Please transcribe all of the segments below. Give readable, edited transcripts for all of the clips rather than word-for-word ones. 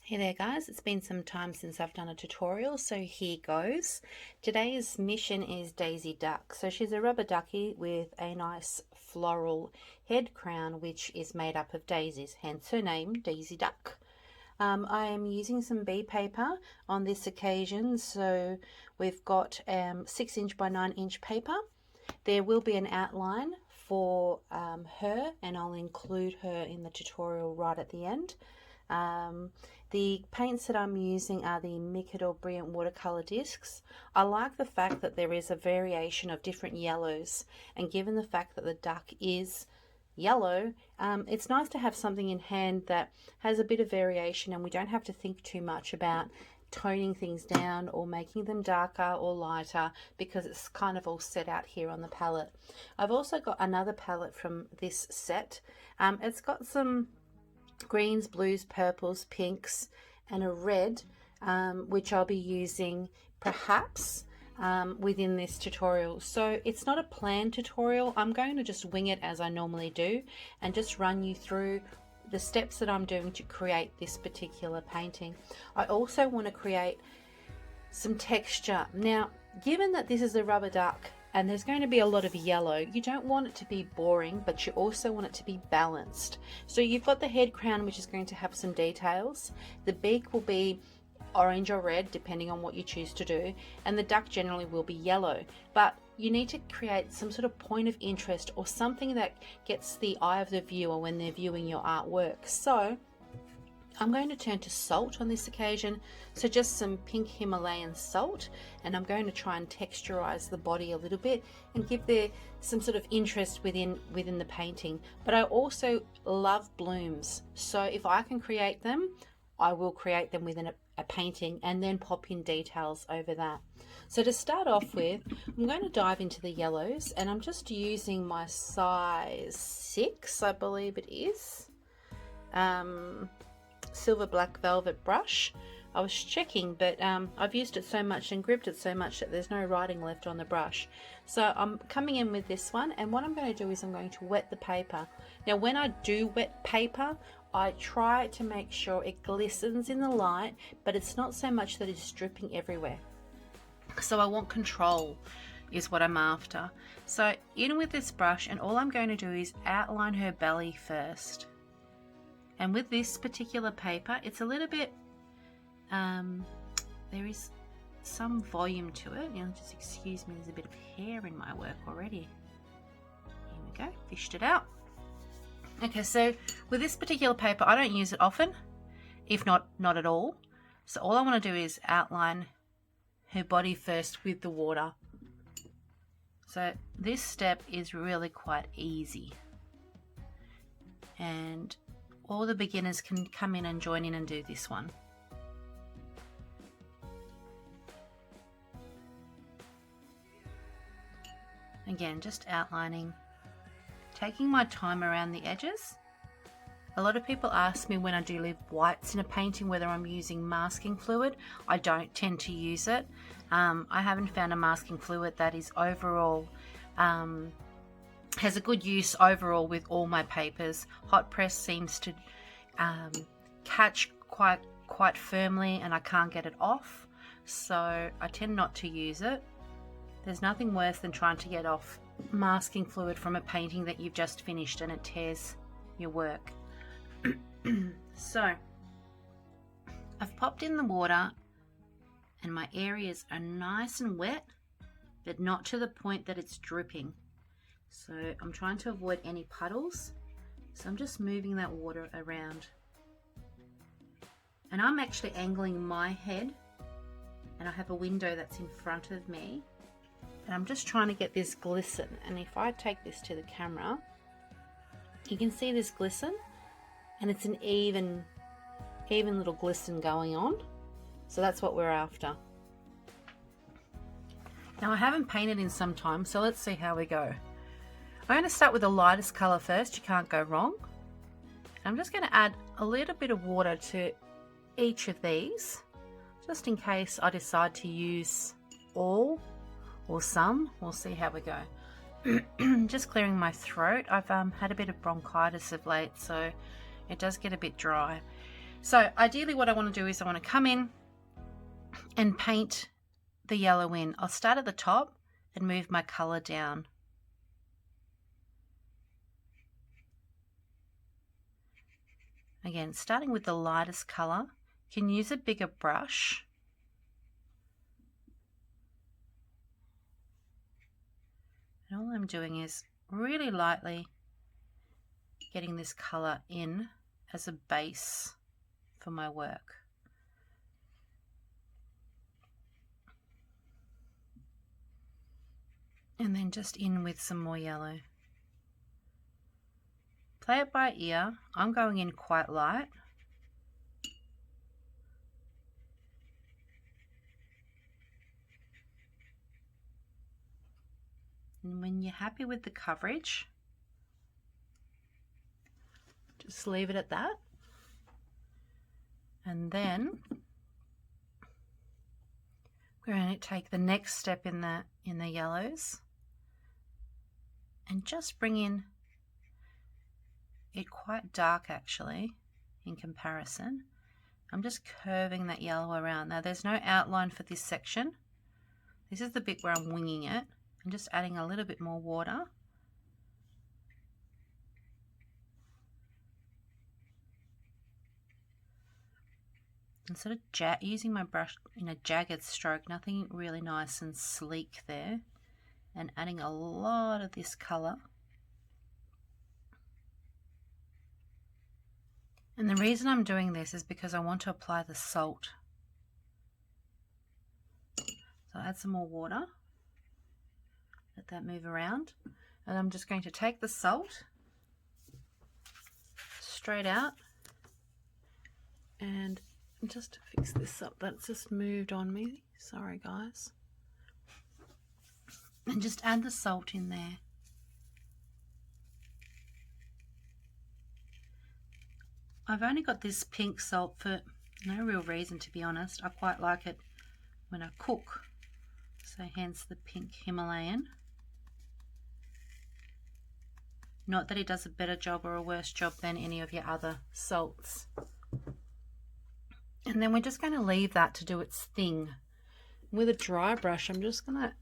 Hey there guys, it's been some time since I've done a tutorial, so here goes. Today's mission is Daisy Duck. So she's a rubber ducky with a nice floral head crown which is made up of daisies, hence her name, Daisy Duck. I am using some bee paper on this occasion, so we've got 6" by 9" paper. There will be an outline for her, and I'll include her in the tutorial right at the end. The paints that I'm using are the Micador Brilliant watercolour discs. I like the fact that there is a variation of different yellows, and given the fact that the duck is yellow, it's nice to have something in hand that has a bit of variation, and we don't have to think too much about toning things down or making them darker or lighter, because it's kind of all set out here on the palette. I've also got another palette from this set. It's got some greens, blues, purples, pinks, and a red, which I'll be using perhaps within this tutorial. So it's not a planned tutorial. I'm going to just wing it as I normally do and just run you through the steps that I'm doing to create this particular painting. I also want to create some texture. Now, given that this is a rubber duck and there's going to be a lot of yellow, you don't want it to be boring, but you also want it to be balanced. So you've got the head crown, which is going to have some details. The beak will be orange or red, depending on what you choose to do, and the duck generally will be yellow. But you need to create some sort of point of interest or something that gets the eye of the viewer when they're viewing your artwork. So I'm going to turn to salt on this occasion, so just some pink Himalayan salt, and I'm going to try and texturize the body a little bit and give there some sort of interest within the painting. But I also love blooms, so if I can create them, I will create them within a painting and then pop in details over that. So to start off with, I'm going to dive into the yellows, and I'm just using my size 6, I believe it is. Silver black velvet brush. I was checking, but I've used it so much and gripped it so much that there's no writing left on the brush. So I'm coming in with this one, and what I'm going to do is I'm going to wet the paper. Now when I do wet paper, I try to make sure it glistens in the light, but it's not so much that it's dripping everywhere. So I want control is what I'm after. So in with this brush, and all I'm going to do is outline her belly first. And with this particular paper, it's a little bit, there is some volume to it. Now, just excuse me, there's a bit of hair in my work already. Here we go, fished it out. Okay, so with this particular paper, I don't use it often, if not at all. So all I want to do is outline her body first with the water. So this step is really quite easy. And all the beginners can come in and join in and do this one. Again, just outlining, taking my time around the edges. A lot of people ask me when I do leave whites in a painting whether I'm using masking fluid. I don't tend to use it. I haven't found a masking fluid that is overall has a good use overall with all my papers. Hot press seems to catch quite firmly, and I can't get it off, so I tend not to use it. There's nothing worse than trying to get off masking fluid from a painting that you've just finished and it tears your work. So I've popped in the water, and my areas are nice and wet, but not to the point that it's dripping. So I'm trying to avoid any puddles. So I'm just moving that water around. And I'm actually angling my head, and I have a window that's in front of me. And I'm just trying to get this glisten. And if I take this to the camera, you can see this glisten, and it's an even little glisten going on. So that's what we're after. Now I haven't painted in some time, so let's see how we go. I'm going to start with the lightest colour first. You can't go wrong. I'm just going to add a little bit of water to each of these, just in case I decide to use all or some. We'll see how we go. Just clearing my throat. I've had a bit of bronchitis of late, so it does get a bit dry. So ideally what I want to do is I want to come in and paint the yellow in. I'll start at the top and move my colour down. Again, starting with the lightest colour. You can use a bigger brush. And all I'm doing is really lightly getting this colour in as a base for my work. And then just in with some more yellow. Play it by ear. I'm going in quite light. And when you're happy with the coverage, just leave it at that. And then we're going to take the next step in the yellows and just bring in it quite dark actually in comparison. I'm just curving that yellow around. Now there's no outline for this section. This is the bit where I'm winging it. I'm just adding a little bit more water. And sort of using my brush in a jagged stroke, nothing really nice and sleek there. And adding a lot of this colour. And the reason I'm doing this is because I want to apply the salt. So I'll add some more water. Let that move around. And I'm just going to take the salt straight out. And just to fix this up, that's just moved on me. Sorry guys. And just add the salt in there. I've only got this pink salt for no real reason, to be honest. I quite like it when I cook, so hence the pink Himalayan. Not that it does a better job or a worse job than any of your other salts. And then we're just going to leave that to do its thing. With a dry brush, I'm just going to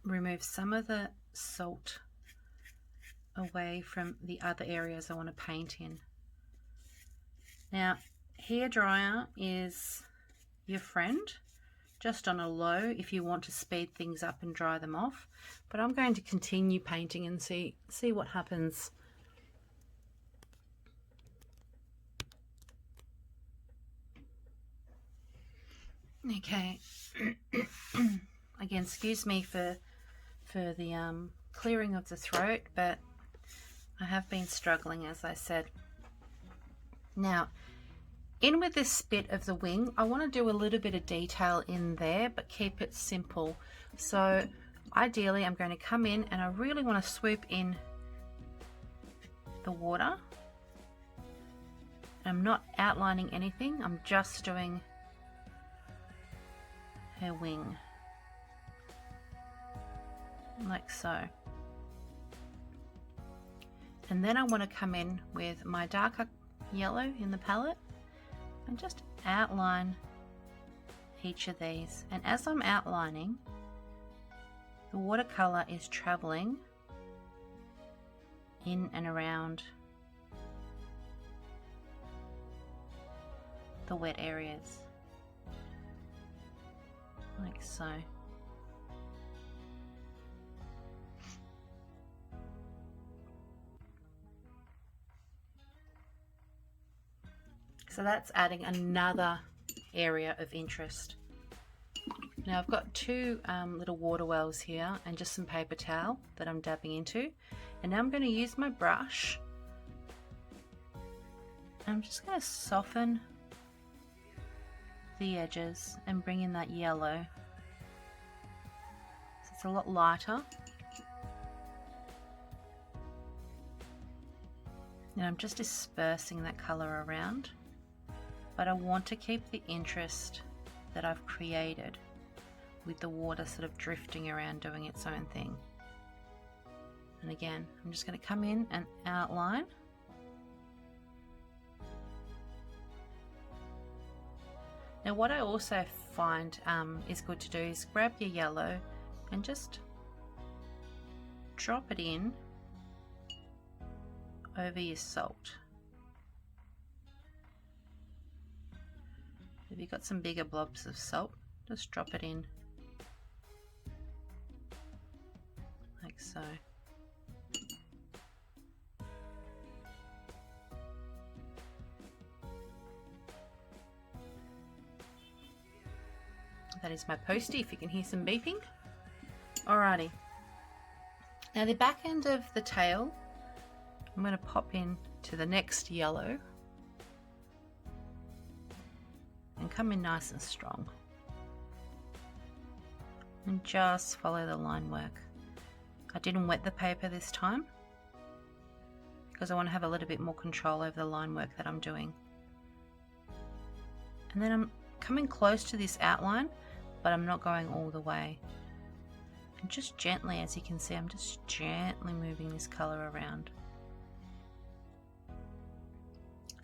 remove some of the salt away from the other areas I want to paint in. Now, hairdryer is your friend, just on a low if you want to speed things up and dry them off. But I'm going to continue painting and see what happens. Okay. Again, excuse me for the clearing of the throat, but I have been struggling, as I said. Now, in with this bit of the wing, I want to do a little bit of detail in there, but keep it simple. So ideally, I'm going to come in and I really want to swoop in the water. I'm not outlining anything, I'm just doing her wing, like so. And then I want to come in with my darker yellow in the palette and just outline each of these. And as I'm outlining, the watercolor is traveling in and around the wet areas, like so. So that's adding another area of interest. Now I've got two little water wells here and just some paper towel that I'm dabbing into. And now I'm going to use my brush. I'm just going to soften the edges and bring in that yellow. So it's a lot lighter. And I'm just dispersing that colour around. But I want to keep the interest that I've created with the water sort of drifting around doing its own thing. And again, I'm just going to come in and outline. Now what I also find is good to do is grab your yellow and just drop it in over your salt. If you've got some bigger blobs of salt, just drop it in like so. That is my postie, if you can hear some beeping. Alrighty. Now the back end of the tail, I'm going to pop in to the next yellow and come in nice and strong. And just follow the line work. I didn't wet the paper this time because I want to have a little bit more control over the line work that I'm doing. And then I'm coming close to this outline, but I'm not going all the way. And just gently, as you can see, I'm just gently moving this colour around.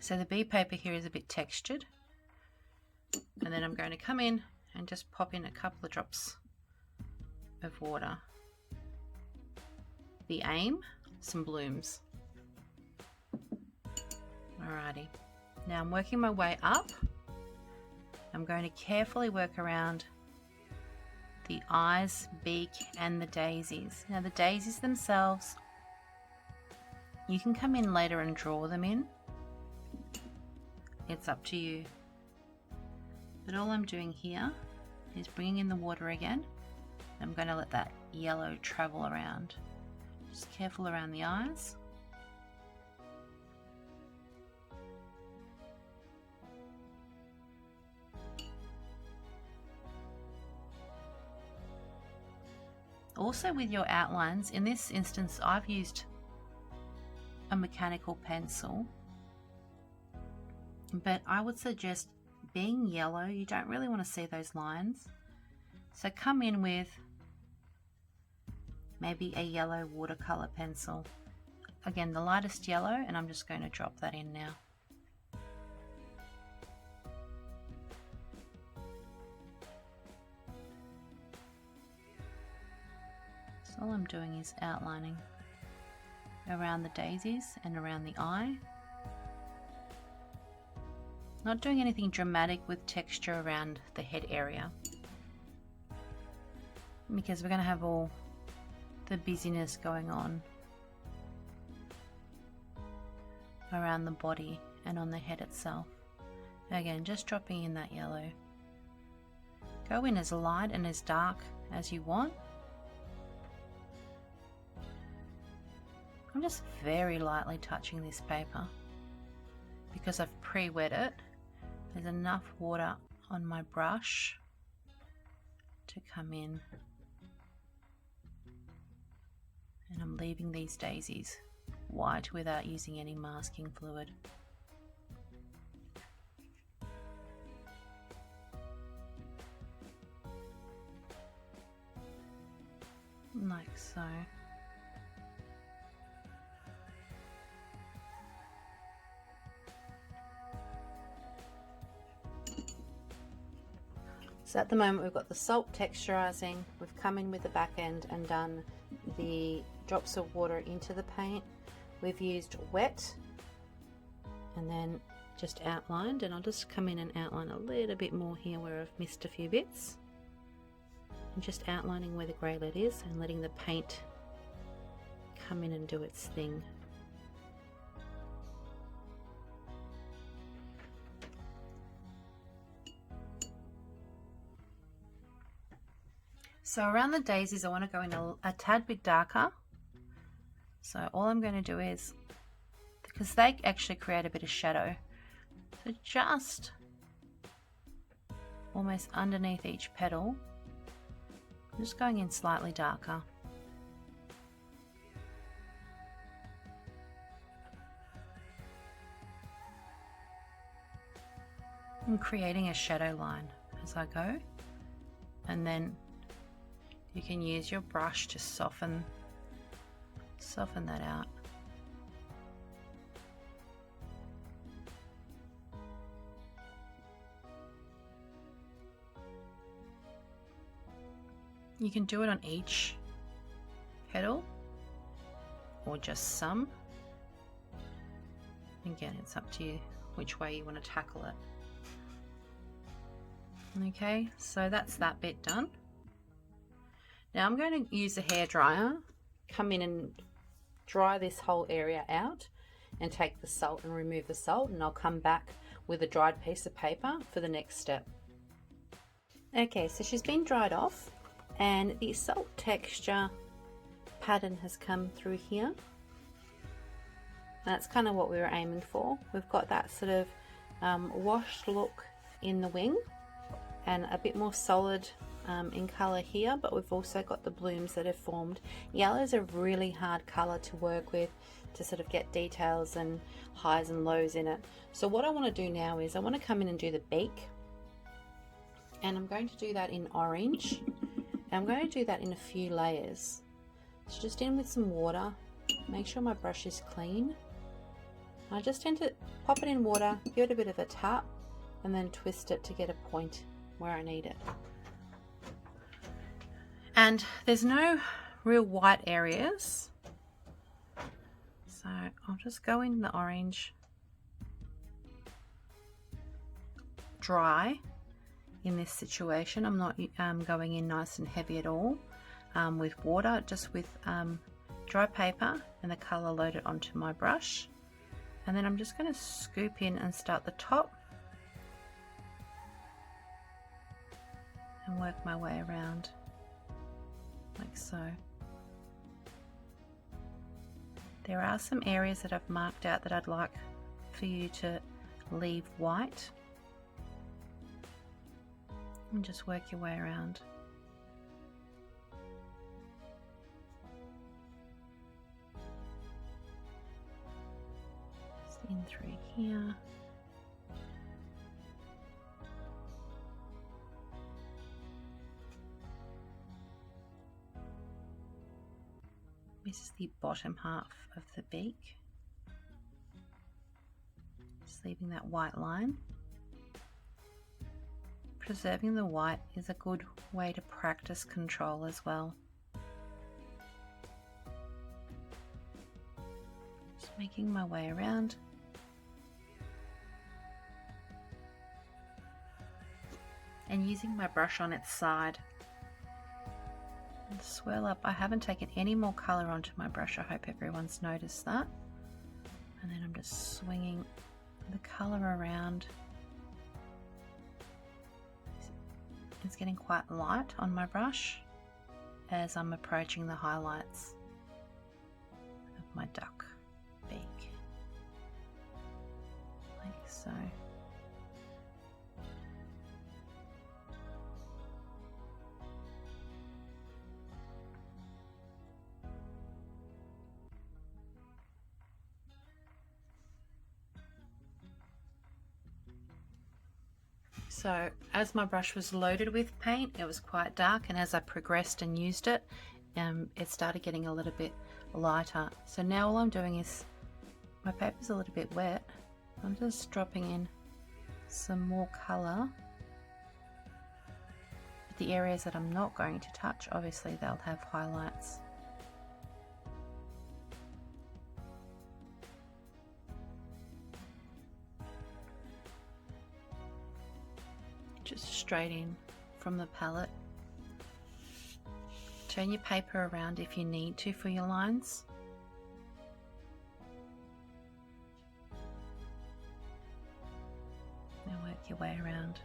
So the bee paper here is a bit textured. And then I'm going to come in and just pop in a couple of drops of water. The aim, some blooms. Alrighty. Now I'm working my way up. I'm going to carefully work around the eyes, beak, and the daisies. Now the daisies themselves, you can come in later and draw them in. It's up to you. But all I'm doing here is bringing in the water again. I'm going to let that yellow travel around. Just careful around the eyes. Also with your outlines, in this instance I've used a mechanical pencil, but I would suggest, being yellow, you don't really want to see those lines, so come in with maybe a yellow watercolour pencil. Again, the lightest yellow, and I'm just going to drop that in now. So all I'm doing is outlining around the daisies and around the eye. Not doing anything dramatic with texture around the head area, because we're going to have all the busyness going on around the body and on the head itself. Again, just dropping in that yellow. Go in as light and as dark as you want. I'm just very lightly touching this paper because I've pre-wet it. There's enough water on my brush to come in, and I'm leaving these daisies white without using any masking fluid. Like so. So at the moment we've got the salt texturizing, we've come in with the back end and done the drops of water into the paint. We've used wet and then just outlined, and I'll just come in and outline a little bit more here where I've missed a few bits. And just outlining where the grey lead is and letting the paint come in and do its thing. So around the daisies I want to go in a tad bit darker. So all I'm going to do is, because they actually create a bit of shadow, so just almost underneath each petal, I'm just going in slightly darker. I'm creating a shadow line as I go, and then you can use your brush to soften that out. You can do it on each petal or just some. Again, it's up to you which way you want to tackle it. Okay, so that's that bit done. Now I'm going to use a hairdryer, come in and dry this whole area out and take the salt and remove the salt, and I'll come back with a dried piece of paper for the next step. Okay, so she's been dried off and the salt texture pattern has come through here. That's kind of what we were aiming for. We've got that sort of washed look in the wing and a bit more solid in colour here, but we've also got the blooms that have formed. Yellow is a really hard colour to work with to sort of get details and highs and lows in it. So what I want to do now is I want to come in and do the beak, and I'm going to do that in orange, and I'm going to do that in a few layers. So just in with some water, make sure my brush is clean. I just tend to pop it in water, give it a bit of a tap, and then twist it to get a point where I need it. And there's no real white areas, so I'll just go in the orange dry in this situation. I'm not going in nice and heavy at all with water, just with dry paper and the colour loaded onto my brush. And then I'm just going to scoop in and start the top and work my way around like so. There are some areas that I've marked out that I'd like for you to leave white, and just work your way around. Just in through here. This is the bottom half of the beak. Just leaving that white line. Preserving the white is a good way to practice control as well. Just making my way around. And using my brush on its side. And swirl up. I haven't taken any more colour onto my brush. I hope everyone's noticed that. And then I'm just swinging the colour around. It's getting quite light on my brush as I'm approaching the highlights of my duck beak, like so. So as my brush was loaded with paint, it was quite dark, and as I progressed and used it, it started getting a little bit lighter. So now all I'm doing is, my paper's a little bit wet, I'm just dropping in some more colour. The areas that I'm not going to touch, obviously they'll have highlights. Just straight in from the palette. Turn your paper around if you need to for your lines. Now work your way around.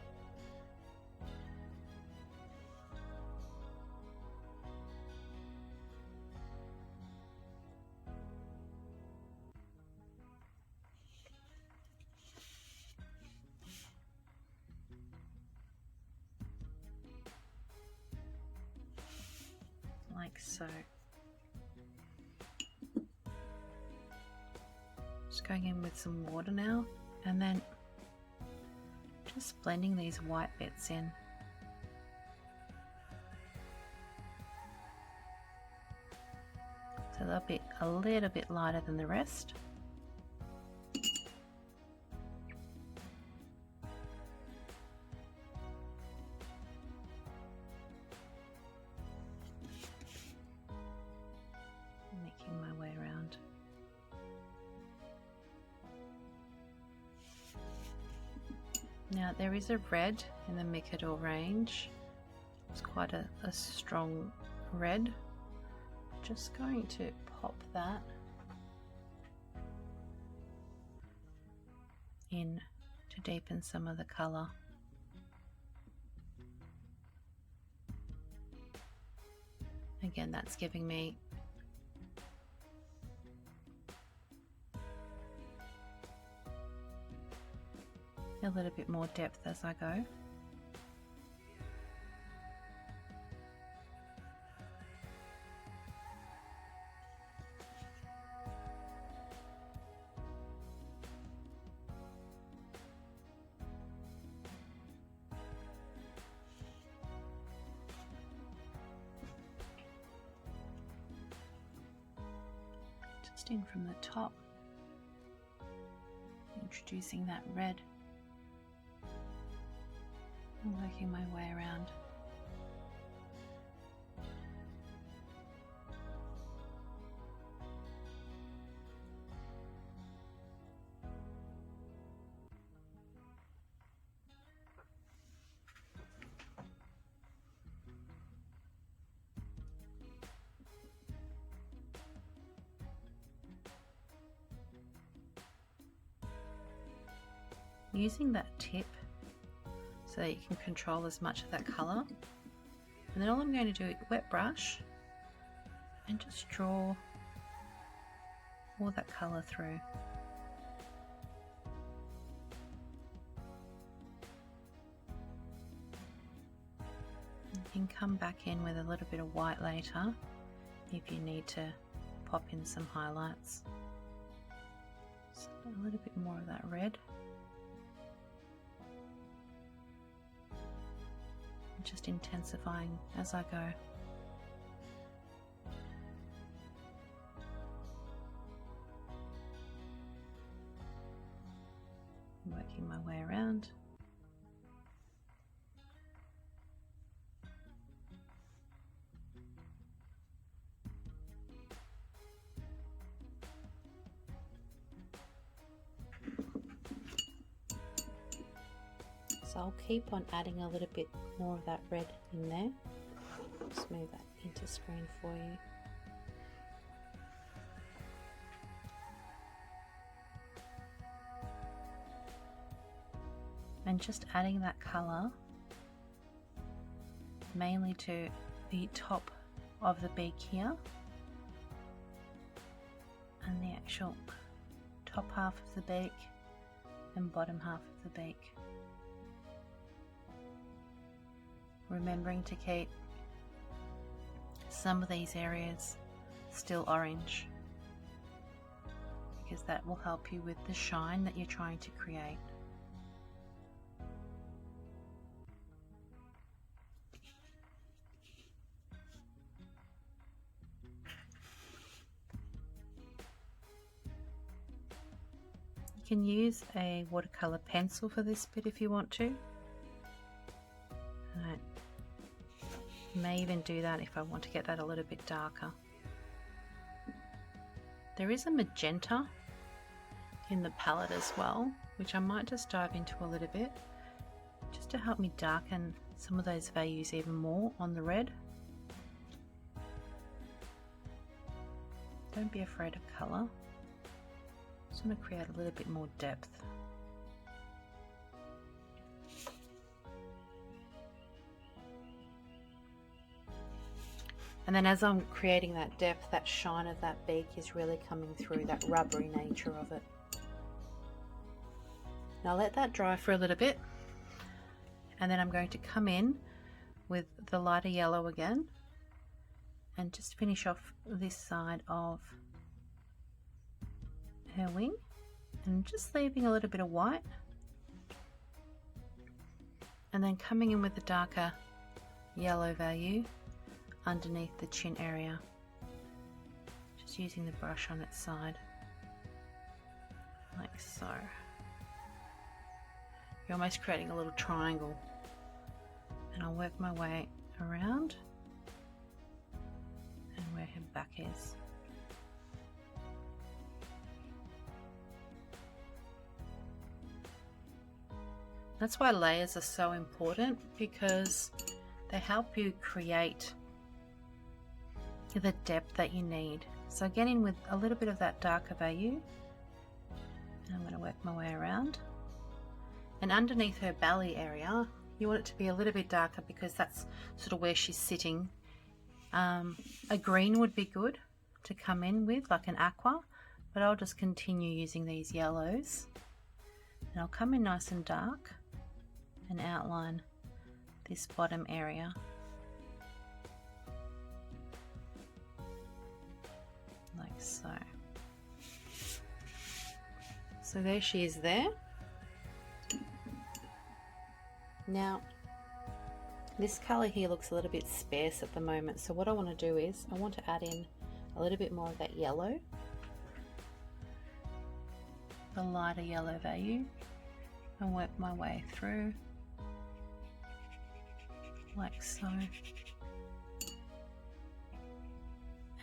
Like so. Just going in with some water now, and then just blending these white bits in. So they'll be a little bit lighter than the rest. Now there is a red in the Micador range. It's quite a strong red. Just going to pop that in to deepen some of the colour. Again, that's giving me a little bit more depth as I go. Just in from the top, introducing that red and working my way around. Using that tip so that you can control as much of that colour, and then all I'm going to do is wet brush and just draw all that colour through. You can come back in with a little bit of white later if you need to pop in some highlights. So a little bit more of that red. Just intensifying as I go. Working my way around. So I'll keep on adding a little bit more of that red in there. Just move that into screen for you. And just adding that colour mainly to the top of the beak here and the actual top half of the beak and bottom half of the beak. Remembering to keep some of these areas still orange, because that will help you with the shine that you're trying to create. You can use a watercolour pencil for this bit if you want to. May even do that if I want to get that a little bit darker. There is a magenta in the palette as well, which I might just dive into a little bit, just to help me darken some of those values even more on the red. Don't be afraid of colour. Just want to create a little bit more depth. And then as I'm creating that depth, that shine of that beak is really coming through, that rubbery nature of it. Now let that dry for a little bit, and then I'm going to come in with the lighter yellow again and just finish off this side of her wing, and just leaving a little bit of white, and then coming in with the darker yellow value underneath the chin area, just using the brush on its side like so. You're almost creating a little triangle, and I'll work my way around and where her back is. That's why layers are so important, because they help you create the depth that you need. So get in with a little bit of that darker value, and I'm going to work my way around. And underneath her belly area, you want it to be a little bit darker because that's sort of where she's sitting. A green would be good to come in with, like an aqua, but I'll just continue using these yellows. And I'll come in nice and dark and outline this bottom area. Like so. So there she is there. Now, this colour here looks a little bit sparse at the moment, so what I want to do is I want to add in a little bit more of that yellow, the lighter yellow value, and work my way through like so.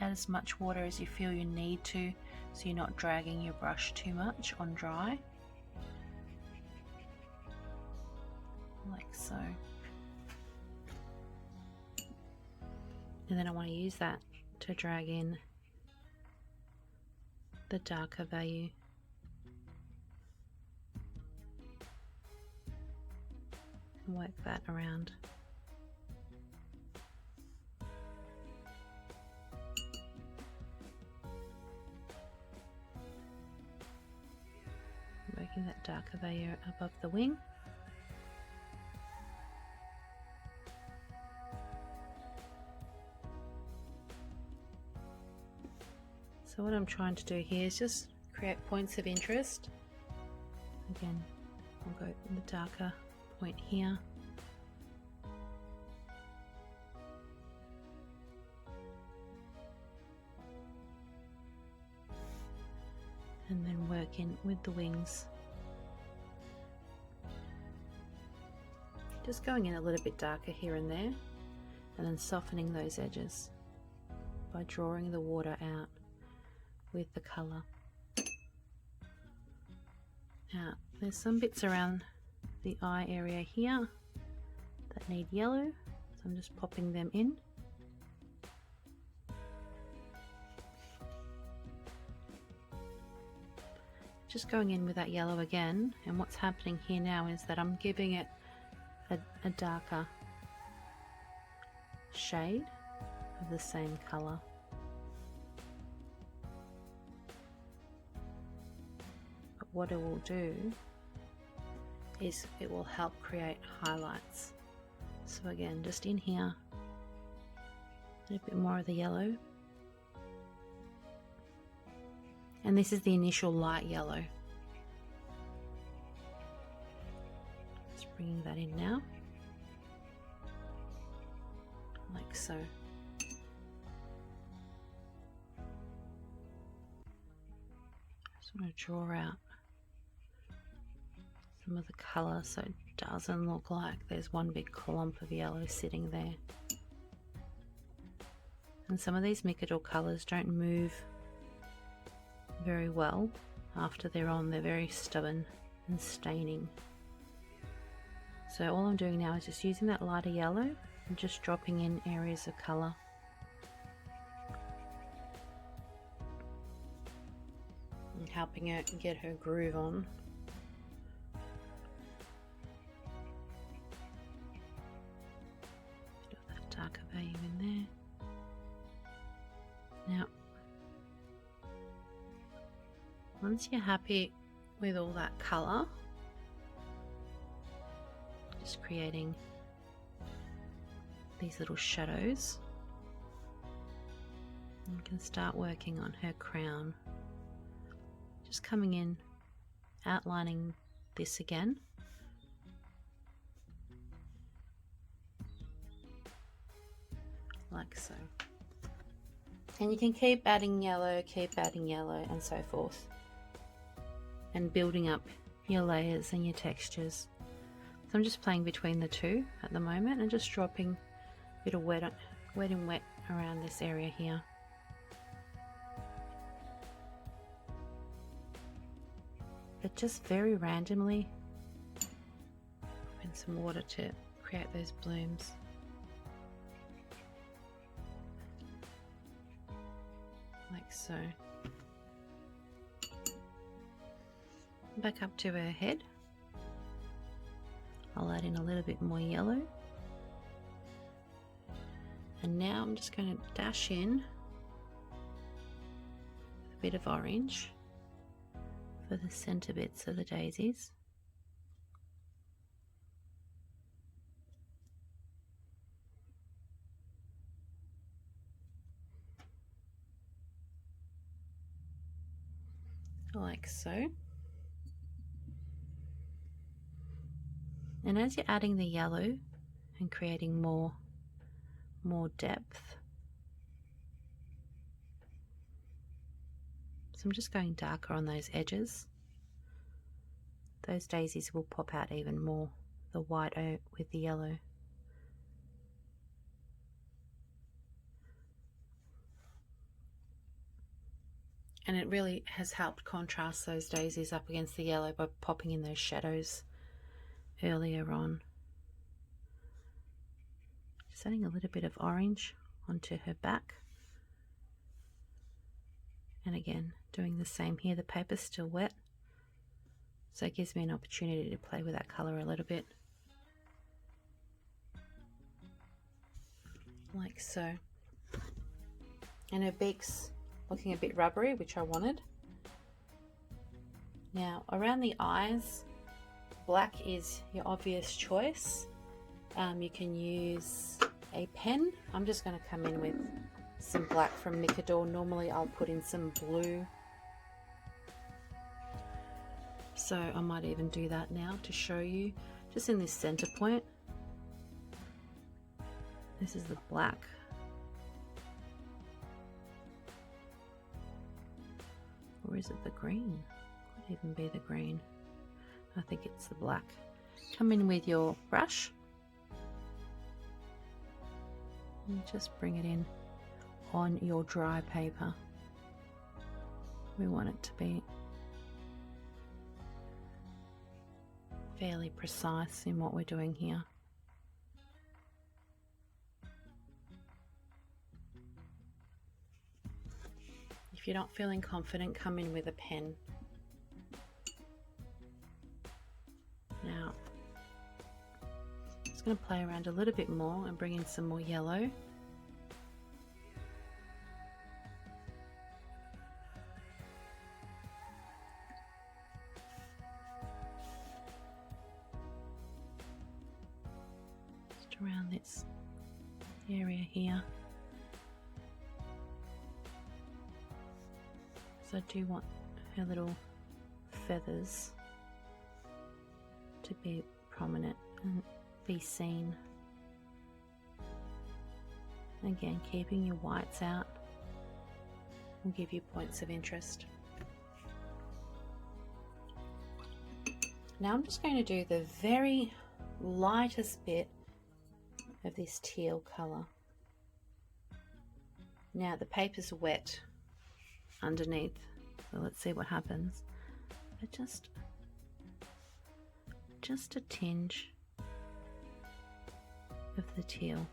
Add as much water as you feel you need to, so you're not dragging your brush too much on dry. Like so. And then I want to use that to drag in the darker value. And work that around. Working that darker value above the wing. So what I'm trying to do here is just create points of interest. Again, I'll go in the darker point here. And then work in with the wings. Just going in a little bit darker here and there, and then softening those edges by drawing the water out with the colour. Now, there's some bits around the eye area here that need yellow, so I'm just popping them in. Just going in with that yellow again, and what's happening here now is that I'm giving it a darker shade of the same colour. But what it will do is it will help create highlights. So again, just in here, a little bit more of the yellow. And this is the initial light yellow. Just bringing that in now, like so. Just want to draw out some of the colour so it doesn't look like there's one big clump of yellow sitting there. And some of these Micador colours don't move very well after they're on. They're very stubborn and staining. So all I'm doing now is just using that lighter yellow and just dropping in areas of colour. And helping her get her groove on. Bit of that darker value in there. Now, once you're happy with all that colour, just creating these little shadows, you can start working on her crown. Just coming in, outlining this again. Like so. And you can keep adding yellow, and so forth. And building up your layers and your textures. So I'm just playing between the two at the moment and just dropping a bit of wet around this area here. But just very randomly, some water to create those blooms. Like so. Back up to her head. I'll add in a little bit more yellow. And now I'm just going to dash in a bit of orange for the center bits of the daisies. Like so. And as you're adding the yellow and creating more depth, so I'm just going darker on those edges. Those daisies will pop out even more, the white with the yellow. And it really has helped contrast those daisies up against the yellow by popping in those shadows earlier on. Just adding a little bit of orange onto her back. And again, doing the same here. The paper's still wet, so it gives me an opportunity to play with that colour a little bit. Like so. And her beak's looking a bit rubbery, which I wanted. Now, around the eyes, black is your obvious choice. You can use a pen. I'm just going to come in with some black from Micador. Normally I'll put in some blue, so I might even do that now to show you, just in this center point. This is the black. Or is it the green? Could even be the green. I think it's the black. Come in with your brush and just bring it in on your dry paper. We want it to be fairly precise in what we're doing here. If you're not feeling confident, come in with a pen. Now, I'm just going to play around a little bit more and bring in some more yellow. Just around this area here. So I do want her little feathers to be prominent and be seen. Again, keeping your whites out will give you points of interest. Now I'm just going to do the very lightest bit of this teal colour. Now the paper's wet underneath, so let's see what happens. But just a tinge of the teal.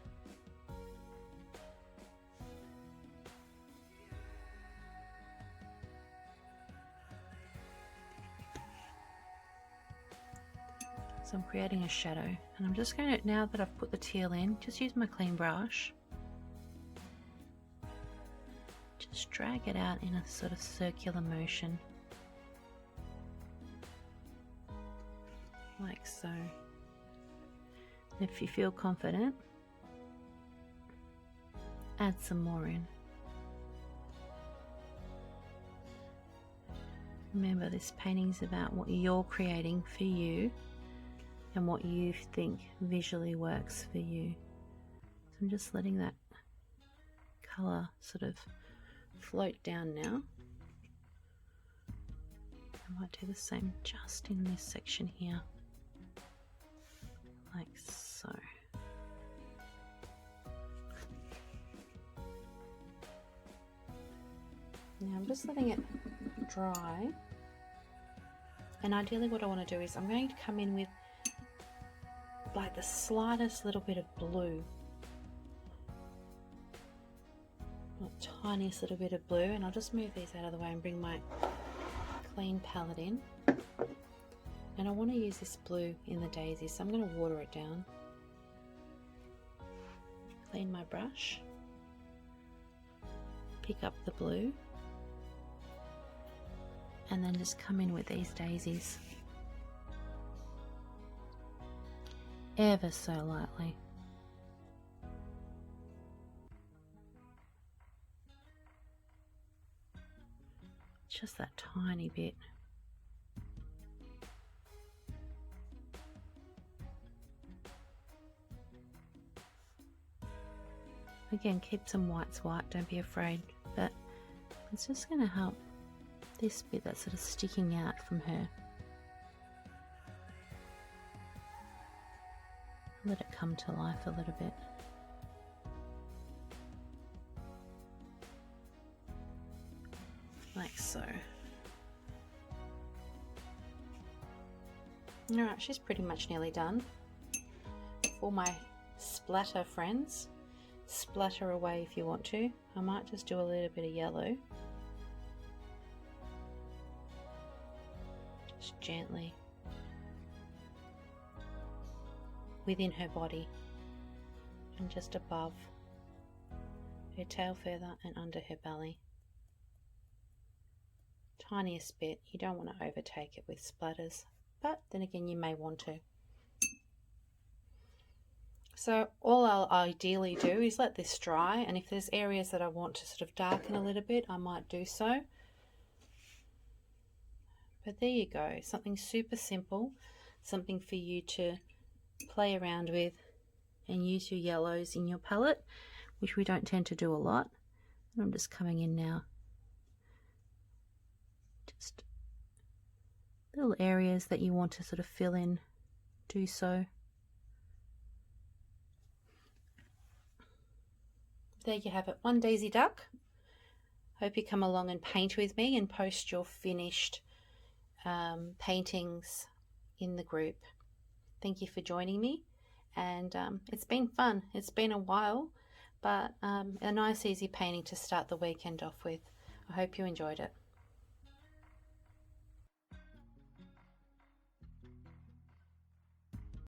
So I'm creating a shadow, and I'm just going to, now that I've put the teal in, just use my clean brush. Just drag it out in a sort of circular motion. Like so. If you feel confident, add some more in. Remember, this painting is about what you're creating for you and what you think visually works for you. So I'm just letting that colour sort of float down now. I might do the same just in this section here. Like so. Now I'm just letting it dry, and ideally what I want to do is I'm going to come in with like the slightest little bit of blue, the tiniest little bit of blue, and I'll just move these out of the way and bring my clean palette in. And I want to use this blue in the daisy, so I'm going to water it down. Clean my brush, pick up the blue, and then just come in with these daisies ever so lightly. Just that tiny bit. Again, keep some whites white, don't be afraid, but it's just going to help this bit that's sort of sticking out from her. Let it come to life a little bit. Like so. Alright, she's pretty much nearly done. For my splatter friends, splatter away if you want to. I might just do a little bit of yellow. Just gently. Within her body. And just above her tail feather and under her belly. Tiniest bit. You don't want to overtake it with splatters, but then again you may want to. So all I'll ideally do is let this dry, and if there's areas that I want to sort of darken a little bit, I might do so. But there you go, something super simple, something for you to play around with and use your yellows in your palette, which we don't tend to do a lot. And I'm just coming in now. Just little areas that you want to sort of fill in, do so. There you have it, one daisy duck. Hope you come along and paint with me and post your finished paintings in the group. Thank you for joining me, and it's been fun. It's been a while, but a nice easy painting to start the weekend off with. I hope you enjoyed it.